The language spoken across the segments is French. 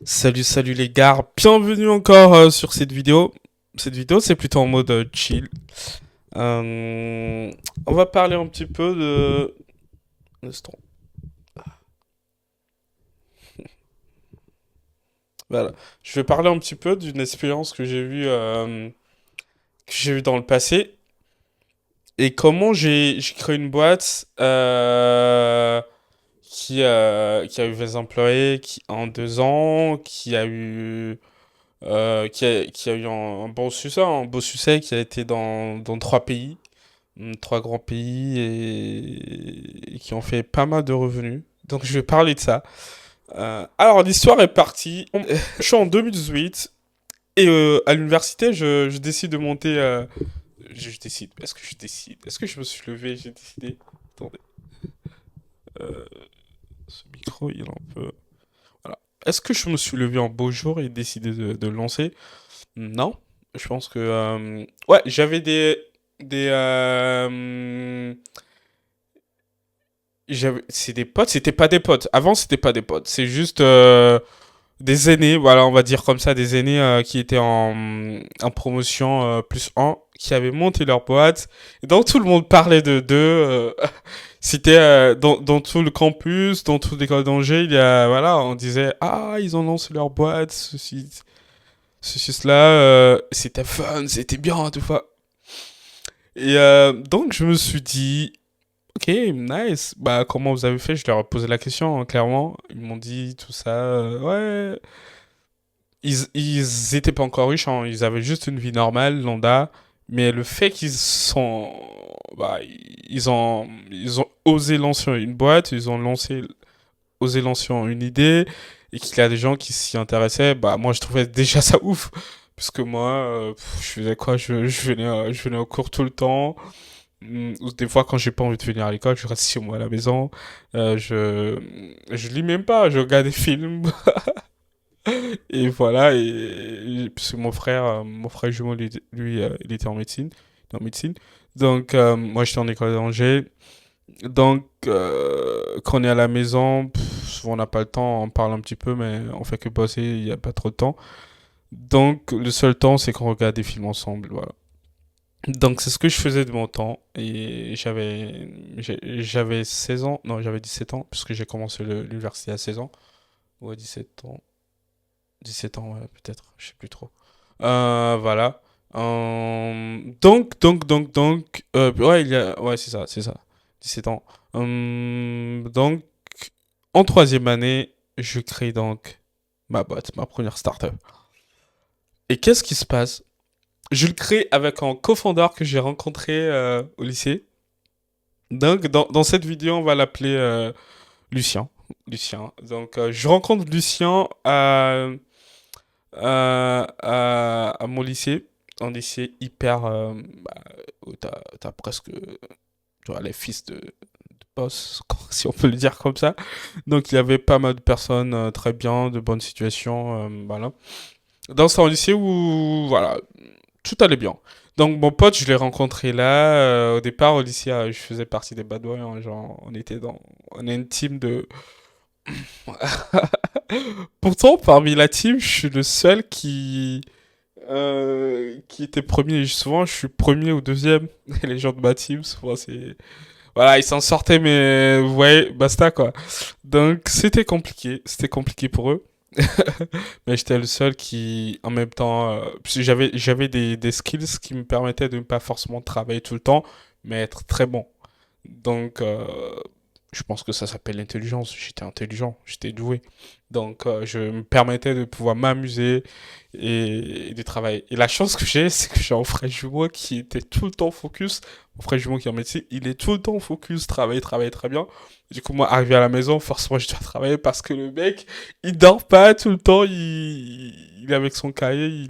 Salut, salut les gars, bienvenue encore sur cette vidéo. Cette vidéo, c'est plutôt en mode chill. Euh, on va parler un petit peu de... Instant. Voilà. Je vais parler un petit peu d'une expérience que j'ai eue dans le passé et comment j'ai créé une boîte qui a eu des employés en 2 ans, qui a eu un beau succès, qui a été dans 3 pays. 3 grands pays et qui ont fait pas mal de revenus. Donc je vais parler de ça. Alors l'histoire est partie. Je suis en 2018 et à l'université je décide de monter. Je décide. Est-ce que je décide? Est-ce que je me suis levé? J'ai décidé. Attendez. Euh, Ce micro il est un peu. Voilà. Est-ce que je me suis levé un beau jour et décidé de le lancer? Non. Je pense que ouais, j'avais des c'est des potes, c'était pas des potes. Avant, c'était pas des potes. C'est juste des aînés, voilà, on va dire comme ça, des aînés qui étaient en promotion plus 1, qui avaient monté leur boîte. Et donc, tout le monde parlait de d'eux. C'était dans tout le campus, dans toute l'école d'Angers, voilà, on disait, ah, ils ont lancé leur boîte, cela. C'était fun, c'était bien, tout ça. Et donc, je me suis dit, ok, nice. Bah, comment vous avez fait? Je leur ai posé la question, hein, clairement. Ils m'ont dit tout ça. Ouais. Ils étaient pas encore riches, hein. Ils avaient juste une vie normale, lambda. Mais le fait qu'ils sont. Bah, ils ont osé lancer une boîte, ils ont osé lancer une idée, et qu'il y a des gens qui s'y intéressaient, bah, moi, je trouvais déjà ça ouf. Parce que moi, je faisais quoi? Je venais au cours tout le temps. Ou des fois, quand j'ai pas envie de venir à l'école, je reste chez moi à la maison. Je lis même pas, je regarde des films. Et voilà. Parce que mon frère jumeau, il était en médecine. En médecine. Donc, moi, j'étais en école d'Angers. Donc, quand on est à la maison, souvent on n'a pas le temps, on parle un petit peu, mais on fait que bosser, il n'y a pas trop de temps. Donc, le seul temps, c'est qu'on regarde des films ensemble. Voilà. Donc c'est ce que je faisais de mon temps et j'avais 16 ans, non j'avais 17 ans puisque j'ai commencé l'université à 16 ans ou à 17 ans, 17 ans ouais peut-être, je sais plus trop. Voilà. Ouais ouais c'est ça, 17 ans. Donc en troisième année, je crée donc ma boîte, ma première startup. Et qu'est-ce qui se passe? Je le crée avec un cofondeur que j'ai rencontré au lycée. Donc, dans cette vidéo, on va l'appeler Lucien. Lucien. Donc, je rencontre Lucien à mon lycée. Un lycée hyper. Bah, où t'as presque. Tu vois, les fils de boss, si on peut le dire comme ça. Donc, il y avait pas mal de personnes très bien, de bonnes situations. Voilà. C'est un lycée où. Voilà, tout allait bien. Donc mon pote, je l'ai rencontré là. Au départ, au lycée, je faisais partie des bad boys, hein, genre, on est une team de. Pourtant, parmi la team, je suis le seul qui était premier. Souvent, je suis premier ou deuxième. Et les gens de ma team, souvent, c'est. Voilà, ils s'en sortaient, mais ouais, basta quoi. Donc c'était compliqué pour eux. Mais j'étais le seul qui, en même temps, parce que j'avais des skills qui me permettaient de ne pas forcément travailler tout le temps, mais être très bon. Donc, je pense que ça s'appelle l'intelligence. J'étais intelligent, j'étais doué. Donc, je me permettais de pouvoir m'amuser et de travailler. Et la chance que j'ai, c'est que j'ai un frère jumeau qui était tout le temps focus. Mon frère jumeau qui est en médecine, il est tout le temps focus, travaille très bien. Du coup, moi, arrivé à la maison, forcément, je dois travailler parce que le mec, il dort pas tout le temps, il est avec son cahier,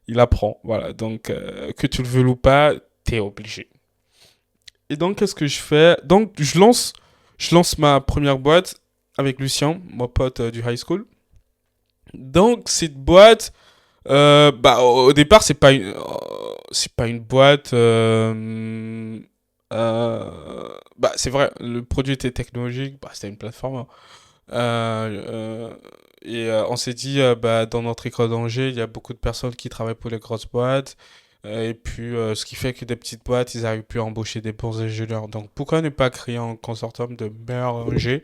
il apprend. Voilà, donc, que tu le veux ou pas, t'es obligé. Et donc, qu'est-ce que je fais? Donc, je lance ma première boîte avec Lucien, mon pote du high school. Donc, cette boîte, bah, au départ, c'est pas une boîte. Bah, c'est vrai, le produit était technologique, bah, c'était une plateforme, hein. On s'est dit, bah, dans notre école d'Angers, il y a beaucoup de personnes qui travaillent pour les grosses boîtes. Et puis, ce qui fait que des petites boîtes, ils n'arrivent plus à embaucher des bons ingénieurs. Donc, pourquoi ne pas créer un consortium de meilleurs ingés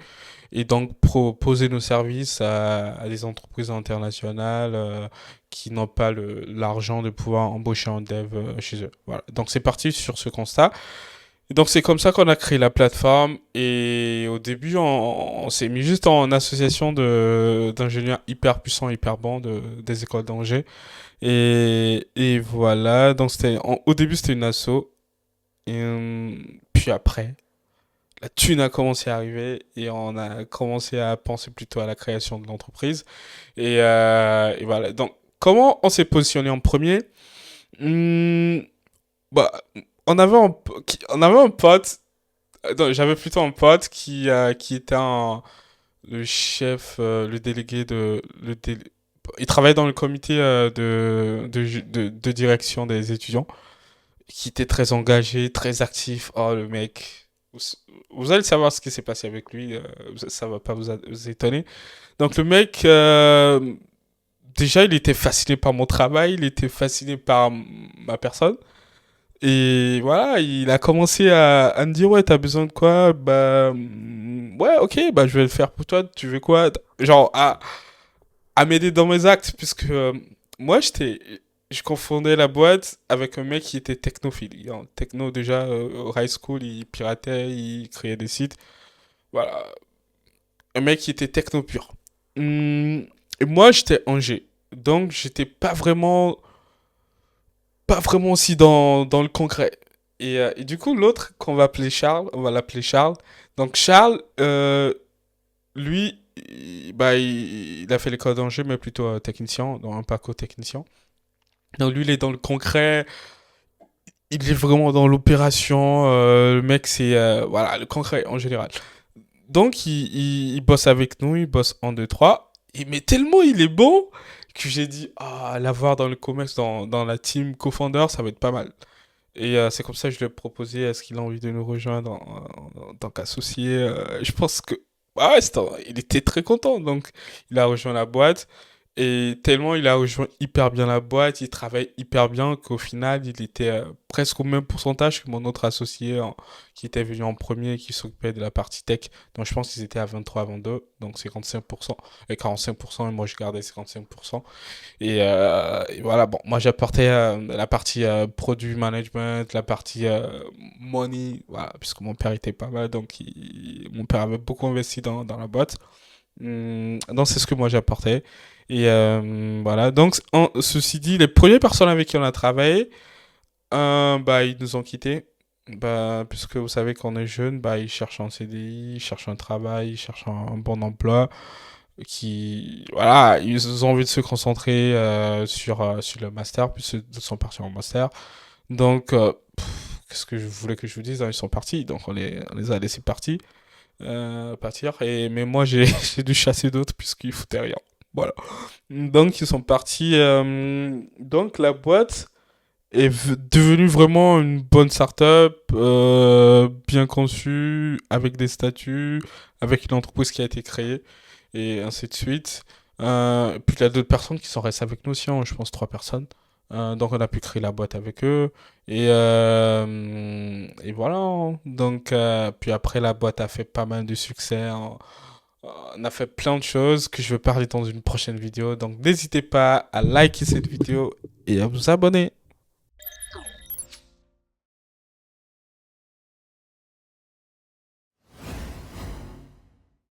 et donc proposer nos services à des entreprises internationales qui n'ont pas l'argent de pouvoir embaucher un dev chez eux. Voilà. Donc, c'est parti sur ce constat. Et donc c'est comme ça qu'on a créé la plateforme et au début on s'est mis juste en association d'ingénieurs hyper puissants, hyper bons des écoles d'Angers et voilà donc au début c'était une asso et puis après la thune a commencé à arriver et on a commencé à penser plutôt à la création de l'entreprise et voilà donc comment on s'est positionné en premier. Hmm, bah on avait un pote. Non, j'avais plutôt un pote qui était le chef, le délégué il travaillait dans le comité de direction des étudiants, qui était très engagé, très actif. Oh, le mec. Vous, vous allez savoir ce qui s'est passé avec lui, ça va pas vous étonner. Donc, le mec, déjà, il était fasciné par mon travail, il était fasciné par ma personne. Et voilà, il a commencé à me dire, ouais, t'as besoin de quoi? Bah, ouais, ok, bah, je vais le faire pour toi. Tu veux quoi? Genre, à m'aider dans mes actes, puisque moi, je confondais la boîte avec un mec qui était technophile. Techno, déjà, au high school, il piratait, il créait des sites. Voilà, un mec qui était techno pur. Et moi, j'étais Angers. Donc, j'étais pas vraiment aussi dans le concret. Et du coup, l'autre qu'on va appeler Charles, on va l'appeler Charles. Donc Charles, lui, il a fait l'école d'Angers, mais plutôt technicien, dans un parcours technicien. Donc lui, il est dans le concret, il est vraiment dans l'opération. Le mec, c'est voilà, le concret en général. Donc il bosse avec nous, il bosse en 2 trois. Mais tellement il est bon que j'ai dit, ah, l'avoir dans le commerce, dans la team co-founder, ça va être pas mal. C'est comme ça que je lui ai proposé, est-ce qu'il a envie de nous rejoindre en tant qu'associé. Je pense que ah ouais, il était très content. Donc, il a rejoint la boîte. Et tellement il a rejoint hyper bien la boîte, il travaille hyper bien qu'au final, il était presque au même pourcentage que mon autre associé qui était venu en premier et qui s'occupait de la partie tech. Donc, je pense qu'ils étaient à 23, 22, donc 55% et 45%, et moi je gardais 55%. Et voilà, bon, moi j'apportais la partie produit management, la partie money, voilà, puisque mon père était pas mal, donc mon père avait beaucoup investi dans la boîte. Donc c'est ce que moi j'apportais. Voilà, donc ceci dit, les premières personnes avec qui on a travaillé, bah, ils nous ont quittés. Bah, puisque vous savez qu'on est jeune, bah, ils cherchent un CDI, ils cherchent un travail, ils cherchent un bon emploi voilà, ils ont envie de se concentrer sur le master, puis ils sont partis en master. Donc, qu'est-ce que je voulais que je vous dise? Hein, ils sont partis, donc on les a laissés partir. Mais moi, j'ai dû chasser d'autres puisqu'ils foutaient rien. Voilà. Donc, ils sont partis. Donc, la boîte est devenue vraiment une bonne startup, bien conçue, avec des statuts, avec une entreprise qui a été créée et ainsi de suite. Puis il y a d'autres personnes qui sont restées avec nous aussi, hein, je pense 3 personnes. Donc on a pu créer la boîte avec eux. Et voilà, hein. Donc, puis après, la boîte a fait pas mal de succès, hein. On a fait plein de choses que je vais parler dans une prochaine vidéo. Donc n'hésitez pas à liker cette vidéo et à vous abonner.